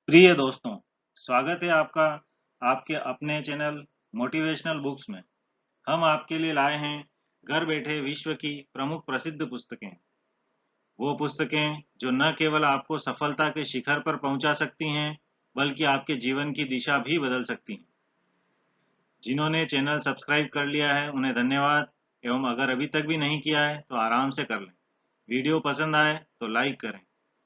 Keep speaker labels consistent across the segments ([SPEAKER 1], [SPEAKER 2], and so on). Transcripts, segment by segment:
[SPEAKER 1] प्रिय दोस्तों, स्वागत है आपका आपके अपने चैनल मोटिवेशनल बुक्स में। हम आपके लिए लाए हैं घर बैठे विश्व की प्रमुख प्रसिद्ध पुस्तकें। वो पुस्तकें जो न केवल आपको सफलता के शिखर पर पहुंचा सकती हैं, बल्कि आपके जीवन की दिशा भी बदल सकती हैं। जिन्होंने चैनल सब्सक्राइब कर लिया है उन्हें धन्यवाद, एवं अगर अभी तक भी नहीं किया है तो आराम से कर लें। वीडियो पसंद आए तो लाइक करें।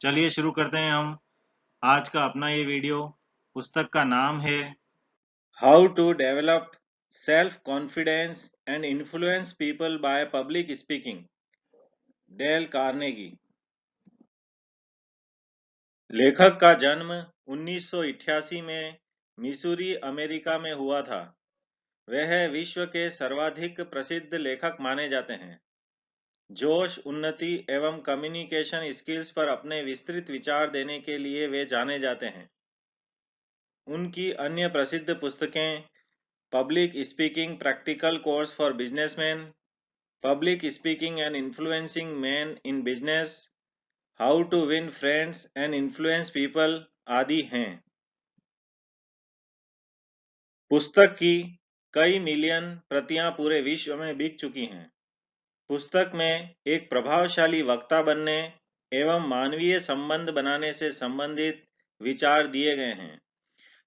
[SPEAKER 1] चलिए शुरू करते हैं हम आज का अपना ये वीडियो। पुस्तक का नाम है How to Develop Self-Confidence and Influence People by Public Speaking, Dale Carnegie. लेखक का जन्म 1988 में मिसूरी, अमेरिका में हुआ था। वह विश्व के सर्वाधिक प्रसिद्ध लेखक माने जाते हैं। जोश, उन्नति एवं कम्युनिकेशन स्किल्स पर अपने विस्तृत विचार देने के लिए वे जाने जाते हैं। उनकी अन्य प्रसिद्ध पुस्तकें public speaking practical course for businessman, Public Speaking and Influencing Men in Business, How to Win Friends and Influence People आदि हैं। पुस्तक की कई मिलियन प्रतियां पूरे विश्व में बिक चुकी हैं। पुस्तक में एक प्रभावशाली वक्ता बनने एवं मानवीय संबंध बनाने से संबंधित विचार दिए गए हैं।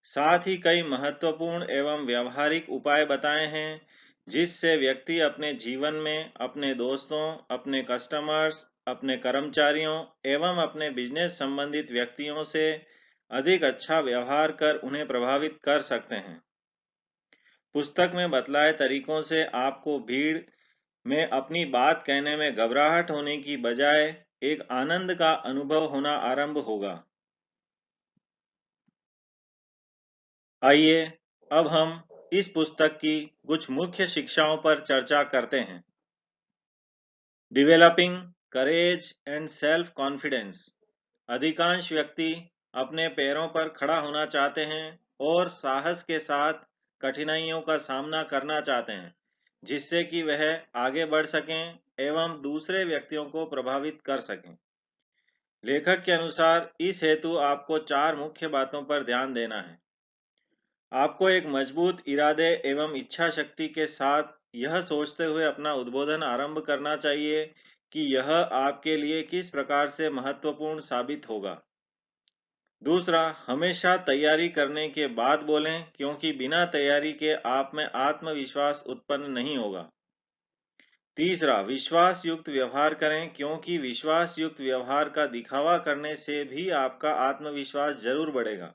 [SPEAKER 1] साथ ही कई महत्वपूर्ण एवं व्यावहारिक उपाय बताए हैं जिससे व्यक्ति अपने जीवन में अपने दोस्तों, अपने कस्टमर्स, अपने कर्मचारियों एवं अपने बिजनेस संबंधित व्यक्तियों से अधिक अच्छा व्यवहार कर उन्हें प्रभावित कर सकते हैं। पुस्तक में बतलाए तरीकों से आपको भीड़ में अपनी बात कहने में घबराहट होने की बजाय एक आनंद का अनुभव होना आरंभ होगा। आइए अब हम इस पुस्तक की कुछ मुख्य शिक्षाओं पर चर्चा करते हैं। Developing courage and self confidence. अधिकांश व्यक्ति अपने पैरों पर खड़ा होना चाहते हैं और साहस के साथ कठिनाइयों का सामना करना चाहते हैं, जिससे कि वह आगे बढ़ सकें एवं दूसरे व्यक्तियों को प्रभावित कर सकें। लेखक के अनुसार इस हेतु आपको 4 मुख्य बातों पर ध्यान देना है। आपको एक मजबूत इरादे एवं इच्छा शक्ति के साथ यह सोचते हुए अपना उद्बोधन आरंभ करना चाहिए कि यह आपके लिए किस प्रकार से महत्वपूर्ण साबित होगा। दूसरा, हमेशा तैयारी करने के बाद बोलें, क्योंकि बिना तैयारी के आप में आत्मविश्वास उत्पन्न नहीं होगा। तीसरा, विश्वास युक्त व्यवहार करें, क्योंकि विश्वास युक्त व्यवहार का दिखावा करने से भी आपका आत्मविश्वास जरूर बढ़ेगा।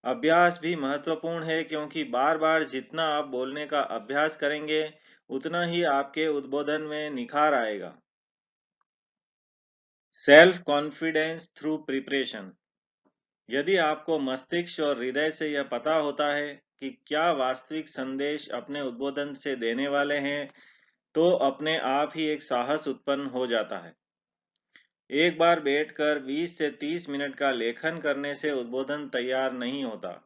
[SPEAKER 1] अभ्यास भी महत्वपूर्ण है, क्योंकि बार बार जितना आप बोलने का अभ्यास करेंगे उतना ही आपके उद्बोधन में निखार आएगा। Self confidence through preparation. यदि आपको मस्तिष्क और हृदय से यह पता होता है कि क्या वास्तविक संदेश अपने उद्बोधन से देने वाले हैं, तो अपने आप ही एक साहस उत्पन्न हो जाता है। एक बार बैठकर 20 से 30 मिनट का लेखन करने से उद्बोधन तैयार नहीं होता,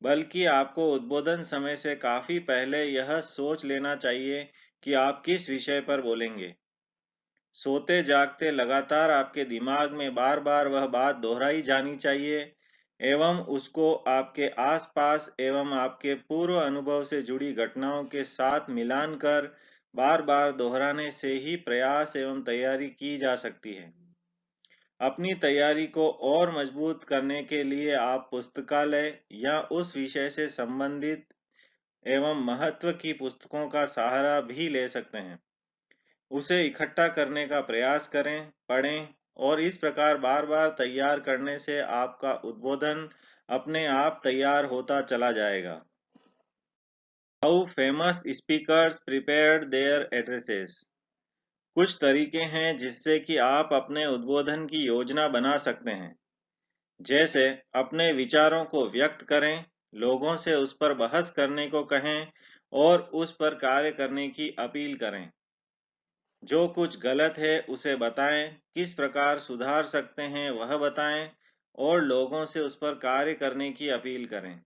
[SPEAKER 1] बल्कि आपको उद्बोधन समय से काफी पहले यह सोच लेना चाहिए कि आप किस विषय पर बोलेंगे। सोते जागते लगातार आपके दिमाग में बार बार वह बात दोहराई जानी चाहिए एवं उसको आपके आसपास एवं आपके पूर्व अनुभव से जुड़ी घटनाओं के साथ मिलान कर बार बार दोहराने से ही प्रयास एवं तैयारी की जा सकती है। अपनी तैयारी को और मजबूत करने के लिए आप पुस्तकालय या उस विषय से संबंधित एवं महत्व की पुस्तकों का सहारा भी ले सकते हैं। उसे इकट्ठा करने का प्रयास करें, पढ़ें और इस प्रकार बार बार तैयार करने से आपका उद्बोधन अपने आप तैयार होता चला जाएगा। How famous speakers prepared their addresses. कुछ तरीके हैं जिससे कि आप अपने उद्बोधन की योजना बना सकते हैं। जैसे अपने विचारों को व्यक्त करें, लोगों से उस पर बहस करने को कहें और उस पर कार्य करने की अपील करें। जो कुछ गलत है उसे बताएं, किस प्रकार सुधार सकते हैं वह बताएं और लोगों से उस पर कार्य करने की अपील करें।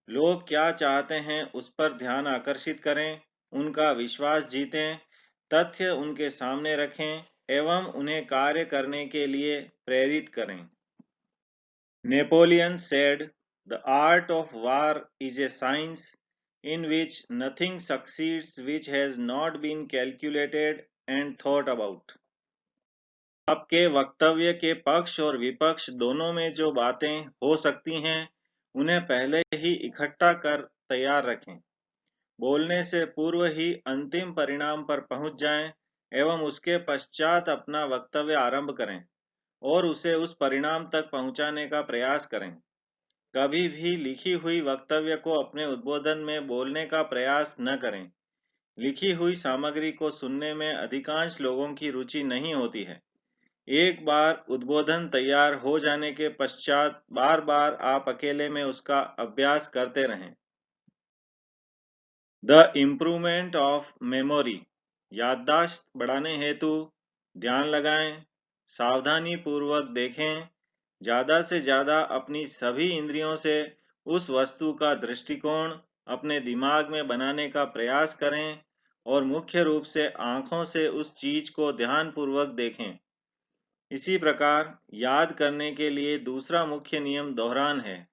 [SPEAKER 1] लोग क्या चाहते हैं उस पर ध्यान आकर्षित करें, उनका विश्वास जीतें, तथ्य उनके सामने रखें एवं उन्हें कार्य करने के लिए प्रेरित करें। Napoleon said, "The art of war is a science in which nothing succeeds which has not been calculated and thought about." आपके वक्तव्य के पक्ष और विपक्ष दोनों में जो बातें हो सकती हैं, उन्हें पहले ही इकट्ठा कर तैयार रखें। बोलने से पूर्व ही अंतिम परिणाम पर पहुंच जाएं एवं उसके पश्चात अपना वक्तव्य आरंभ करें और उसे उस परिणाम तक पहुंचाने का प्रयास करें। कभी भी लिखी हुई वक्तव्य को अपने उद्बोधन में बोलने का प्रयास न करें। लिखी हुई सामग्री को सुनने में अधिकांश लोगों की रुचि नहीं होती है। एक बार उद्बोधन तैयार हो जाने के पश्चात बार-बार आप अकेले में उसका अभ्यास करते रहें। द इम्प्रूवमेंट ऑफ मेमोरी, याददाश्त बढ़ाने हेतु ध्यान लगाएं, सावधानी पूर्वक देखें, ज़्यादा से ज़्यादा अपनी सभी इंद्रियों से उस वस्तु का दृष्टिकोण अपने दिमाग में बनाने का प्रयास करें और मुख्य रूप से आँखों से उस चीज़ को ध्यानपूर्वक देखें। इसी प्रकार याद करने के लिए दूसरा मुख्य नियम दोहरान है।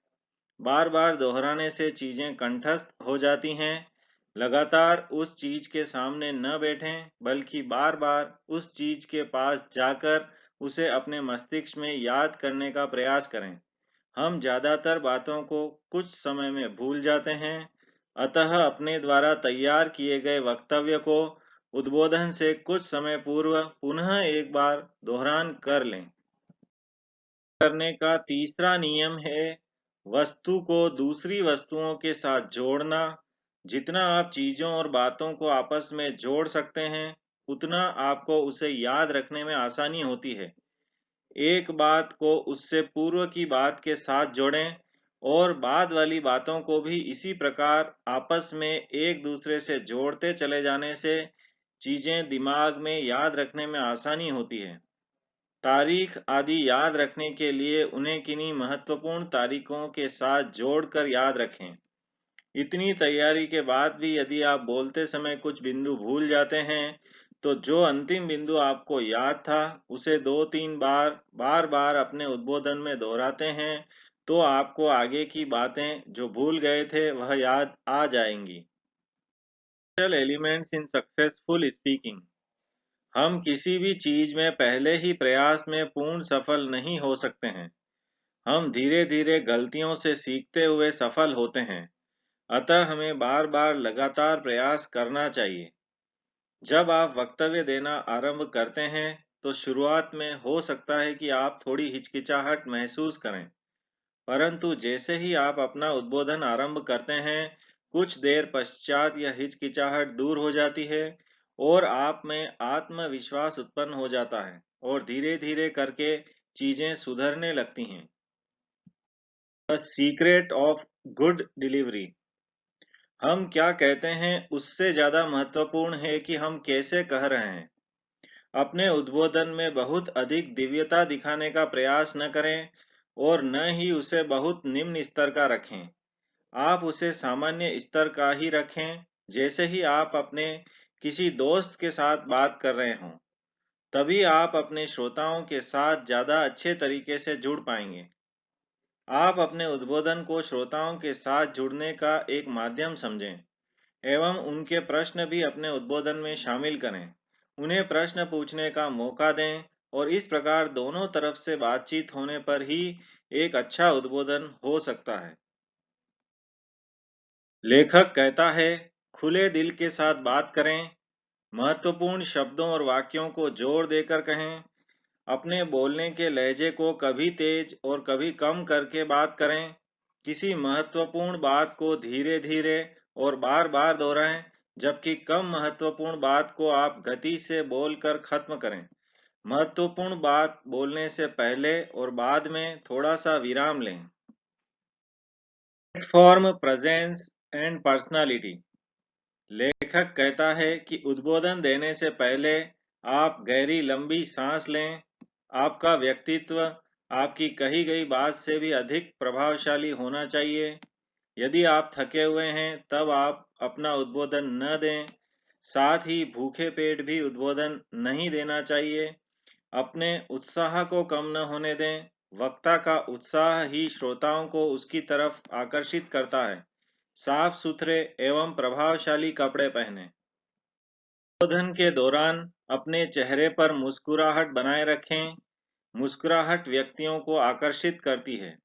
[SPEAKER 1] बार-बार दोहराने से चीजें कंठस्थ हो जाती हैं। लगातार उस चीज के सामने न बैठें, बल्कि बार-बार उस चीज के पास जाकर उसे अपने मस्तिष्क में याद करने का प्रयास करें। हम ज्यादातर बातों को कुछ समय में भूल जाते हैं, अतः अपने द्वारा तैयार किए गए वक्तव्य को उद्बोधन से कुछ समय पूर्व पुनः एक बार दोहरान कर लें। करने का तीसरा नियम है वस्तु को दूसरी वस्तुओं के साथ जोड़ना। जितना आप चीजों और बातों को आपस में जोड़ सकते हैं, उतना आपको उसे याद रखने में आसानी होती है। एक बात को उससे पूर्व की बात के साथ जोड़ें और बाद वाली बातों को भी इसी प्रकार आपस में एक दूसरे से जोड़ते चले जाने से चीजें दिमाग में याद रखने में आसानी होती है। तारीख आदि याद रखने के लिए उन्हें किन्हीं महत्वपूर्ण तारीखों के साथ जोड़कर याद रखें। इतनी तैयारी के बाद भी यदि आप बोलते समय कुछ बिंदु भूल जाते हैं, तो जो अंतिम बिंदु आपको याद था, उसे 2-3 बार बार-बार अपने उद्बोधन में दोहराते हैं, तो आपको आगे की बातें जो भूल गए थे, वह याद आ जाएंगी। Elements in successful speaking. हम किसी भी चीज में पहले ही प्रयास में पूर्ण सफल नहीं हो सकते हैं। हम धीरे-धीरे गलतियों से सीखते हुए सफल होते हैं। अतः हमें बार-बार लगातार प्रयास करना चाहिए। जब आप वक्तव्य देना आरंभ करते हैं, तो शुरुआत में हो सकता है कि आप थोड़ी हिचकिचाहट महसूस करें। परंतु जैसे ही आप अपना उद्बोधन आरंभ करते हैं, कुछ देर पश्चात यह हिचकिचाहट दूर हो जाती है और आप में आत्मविश्वास उत्पन्न हो जाता है और धीरे-धीरे करके चीजें सुधरने लगती हैं। The secret of good delivery. हम क्या कहते हैं उससे ज्यादा महत्वपूर्ण है कि हम कैसे कह रहे हैं। अपने उद्बोधन में बहुत अधिक दिव्यता दिखाने का प्रयास न करें और न ही उसे बहुत निम्न स्तर का रखें। आप उसे सामान्य स्तर का ही रखें, जैसे ही आप अपने किसी दोस्त के साथ बात कर रहे हों। तभी आप अपने श्रोताओं के साथ ज़्यादा अच्छे तरीके से जुड़ पाएंगे। आप अपने उद्बोधन को श्रोताओं के साथ जुड़ने का एक माध्यम समझें एवं उनके प्रश्न भी अपने उद्बोधन में शामिल करें। उन्हें प्रश्न पूछने का मौका दें और इस प्रकार दोनों तरफ से बातचीत होने पर ही एक अच्छा उद्बोधन हो सकता है। लेखक कहता है, खुले दिल के साथ बात करें, महत्वपूर्ण शब्दों और वाक्यों को जोर देकर कहें, अपने बोलने के लहजे को कभी तेज और कभी कम करके बात करें, किसी महत्वपूर्ण बात को धीरे-धीरे और बार-बार दोहराएं, जबकि कम महत्वपूर्ण बात को आप गति से बोलकर खत्म करें। महत्वपूर्ण बात बोलने से पहले और बाद में थोड़ा सा विराम लें। Platform presence and personality. लेखक कहता है कि उद्बोधन देने से पहले आप गहरी लंबी सांस लें। आपका व्यक्तित्व आपकी कही गई बात से भी अधिक प्रभावशाली होना चाहिए। यदि आप थके हुए हैं, तब आप अपना उद्बोधन न दें। साथ ही भूखे पेट भी उद्बोधन नहीं देना चाहिए। अपने उत्साह को कम न होने दें। वक्ता का उत्साह ही श्रोताओं को उसकी तरफ आकर्षित करता है। साफ सुथरे एवं प्रभावशाली कपड़े पहने। संबोधन के दौरान अपने चेहरे पर मुस्कुराहट बनाए रखें। मुस्कुराहट व्यक्तियों को आकर्षित करती है।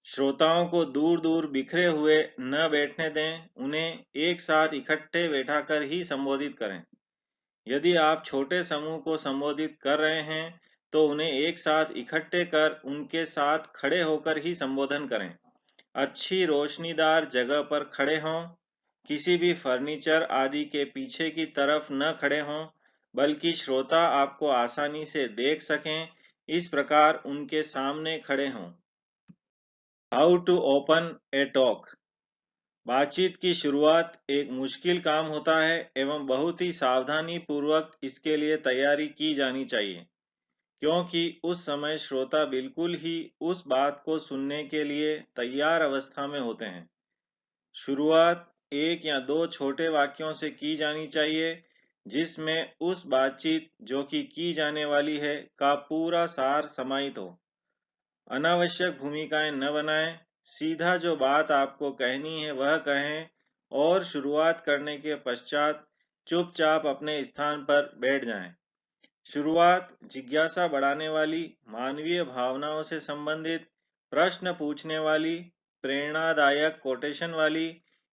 [SPEAKER 1] श्रोताओं को दूर दूर बिखरे हुए न बैठने दें, उन्हें एक साथ इकट्ठे बैठाकर ही संबोधित करें। यदि आप छोटे समूह को संबोधित कर रहे हैं तो उन्हें एक साथ इकट्ठे कर उनके साथ खड़े होकर ही संबोधन करें। अच्छी रोशनीदार जगह पर खड़े हों। किसी भी फर्नीचर आदि के पीछे की तरफ न खड़े हों, बल्कि श्रोता आपको आसानी से देख सकें, इस प्रकार उनके सामने खड़े हों। How to open a talk. बातचीत की शुरुआत एक मुश्किल काम होता है एवं बहुत ही सावधानी पूर्वक इसके लिए तैयारी की जानी चाहिए, क्योंकि उस समय श्रोता बिल्कुल ही उस बात को सुनने के लिए तैयार अवस्था में होते हैं। शुरुआत एक या दो छोटे वाक्यों से की जानी चाहिए, जिसमें उस बातचीत जो की जाने वाली है का पूरा सार समाहित हो। अनावश्यक भूमिकाएं न बनाएं। सीधा जो बात आपको कहनी है वह कहें और शुरुआत करने के पश्चात चुपचाप अपने स्थान पर बैठ जाएं। शुरुआत जिज्ञासा बढ़ाने वाली, मानवीय भावनाओं से संबंधित, प्रश्न पूछने वाली, प्रेरणादायक कोटेशन वाली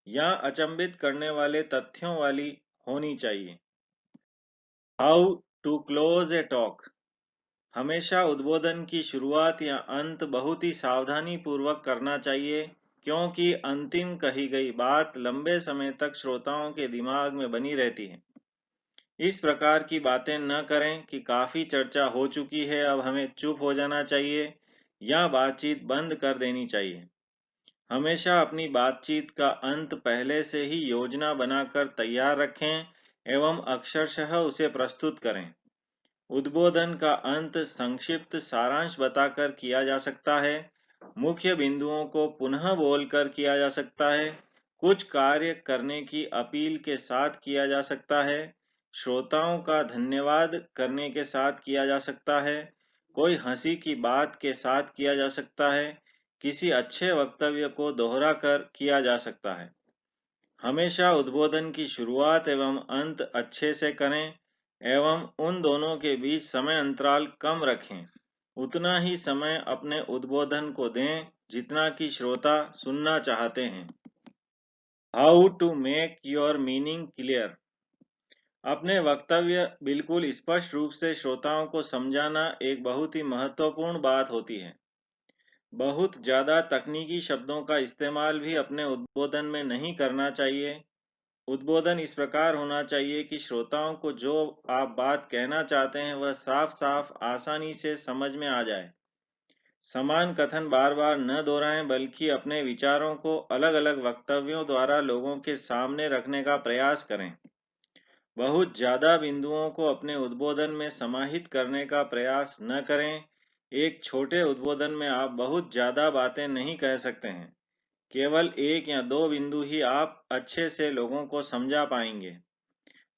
[SPEAKER 1] या अचंभित करने वाले तथ्यों वाली होनी चाहिए। How to close a talk. हमेशा उद्बोधन की शुरुआत या अंत बहुत ही सावधानी पूर्वक करना चाहिए, क्योंकि अंतिम कही गई बात लंबे समय तक श्रोताओं के दिमाग में बनी रहती है। इस प्रकार की बातें न करें कि काफी चर्चा हो चुकी है, अब हमें चुप हो जाना चाहिए या बातचीत बंद कर देनी चाहिए। हमेशा अपनी बातचीत का अंत पहले से ही योजना बनाकर तैयार रखें एवं अक्षरशः उसे प्रस्तुत करें। उद्बोधन का अंत संक्षिप्त सारांश बताकर किया जा सकता है। मुख्य बिंदुओं को पुनः बोलकर किया जा सकता है। कुछ कार्य करने की अपील के साथ किया जा सकता है। श्रोताओं का धन्यवाद करने के साथ किया जा सकता है। कोई हंसी की बात के साथ किया जा सकता है। किसी अच्छे वक्तव्य को दोहरा कर किया जा सकता है। हमेशा उद्बोधन की शुरुआत एवं अंत अच्छे से करें एवं उन दोनों के बीच समय अंतराल कम रखें। उतना ही समय अपने उद्बोधन को दें जितना कि श्रोता सुनना चाहते हैं। How to make your meaning clear. अपने वक्तव्य बिल्कुल स्पष्ट रूप से श्रोताओं को समझाना एक बहुत ही महत्वपूर्ण बात होती है। बहुत ज्यादा तकनीकी शब्दों का इस्तेमाल भी अपने उद्बोधन में नहीं करना चाहिए। उद्बोधन इस प्रकार होना चाहिए कि श्रोताओं को जो आप बात कहना चाहते हैं वह साफ साफ आसानी से समझ में आ जाए। समान कथन बार बार न दोहराएं, बल्कि अपने विचारों को अलग अलग वक्तव्यों द्वारा लोगों के सामने रखने का प्रयास करें। बहुत ज्यादा बिंदुओं को अपने उद्बोधन में समाहित करने का प्रयास न करें। एक छोटे उद्बोधन में आप बहुत ज्यादा बातें नहीं कह सकते हैं। केवल एक या दो बिंदु ही आप अच्छे से लोगों को समझा पाएंगे।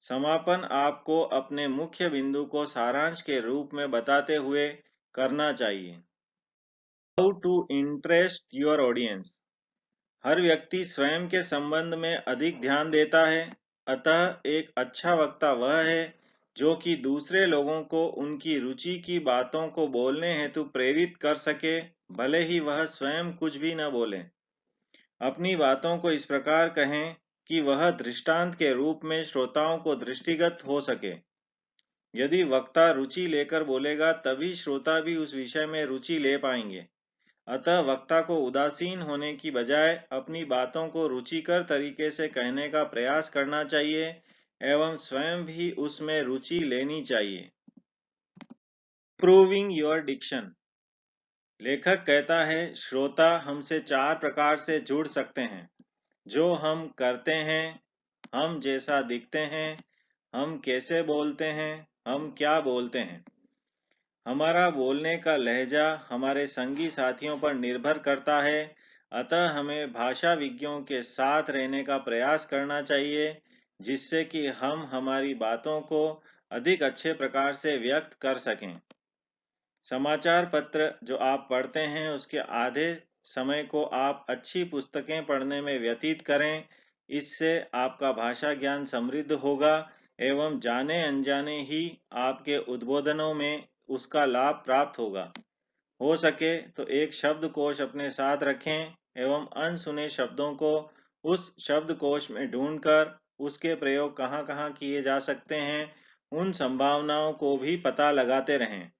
[SPEAKER 1] समापन आपको अपने मुख्य बिंदु को सारांश के रूप में बताते हुए करना चाहिए। How to interest your audience. हर व्यक्ति स्वयं के संबंध में अधिक ध्यान देता है, अतः एक अच्छा वक्ता वह है जो कि दूसरे लोगों को उनकी रुचि की बातों को बोलने हेतु प्रेरित कर सके, भले ही वह स्वयं कुछ भी न बोले। अपनी बातों को इस प्रकार कहें कि वह दृष्टांत के रूप में श्रोताओं को दृष्टिगत हो सके। यदि वक्ता रुचि लेकर बोलेगा तभी श्रोता भी उस विषय में रुचि ले पाएंगे। अतः वक्ता को उदासीन होने की बजाय अपनी बातों को रुचिकर तरीके से कहने का प्रयास करना चाहिए एवं स्वयं भी उसमें रुचि लेनी चाहिए। Improving your diction. लेखक कहता है, श्रोता हमसे चार प्रकार से जुड़ सकते हैं: जो हम करते हैं, हम जैसा दिखते हैं, हम कैसे बोलते हैं, हम क्या बोलते हैं। हमारा बोलने का लहजा हमारे संगी साथियों पर निर्भर करता है, अतः हमें भाषा विज्ञों के साथ रहने का प्रयास करना चाहिए, जिससे कि हम हमारी बातों को अधिक अच्छे प्रकार से व्यक्त कर सकें। समाचार पत्र जो आप पढ़ते हैं उसके आधे समय को आप अच्छी पुस्तकें पढ़ने में व्यतीत करें। इससे आपका भाषा ज्ञान समृद्ध होगा एवं जाने अनजाने ही आपके उद्बोधनों में उसका लाभ प्राप्त होगा। हो सके तो एक शब्दकोश अपने साथ रखें एवं अनसुने शब्दों को उस शब्दकोश में ढूंढकर उसके प्रयोग कहाँ-कहाँ किए जा सकते हैं, उन संभावनाओं को भी पता लगाते रहें।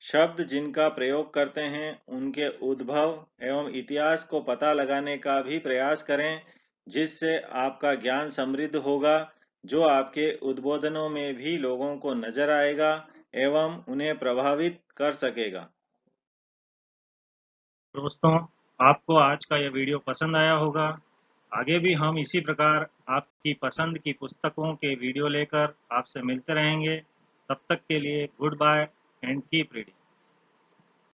[SPEAKER 1] शब्द जिनका प्रयोग करते हैं उनके उद्भव एवं इतिहास को पता लगाने का भी प्रयास करें, जिससे आपका ज्ञान समृद्ध होगा, जो आपके उद्बोधनों में भी लोगों को नजर आएगा एवं उन्हें प्रभावित कर सकेगा।
[SPEAKER 2] दोस्तों, आपको आज का यह वीडियो पसंद आया होगा। आगे भी हम इसी प्रकार आपकी पसंद की पुस्तकों के वीडियो लेकर आपसे मिलते रहेंगे। तब तक के लिए good bye and keep reading.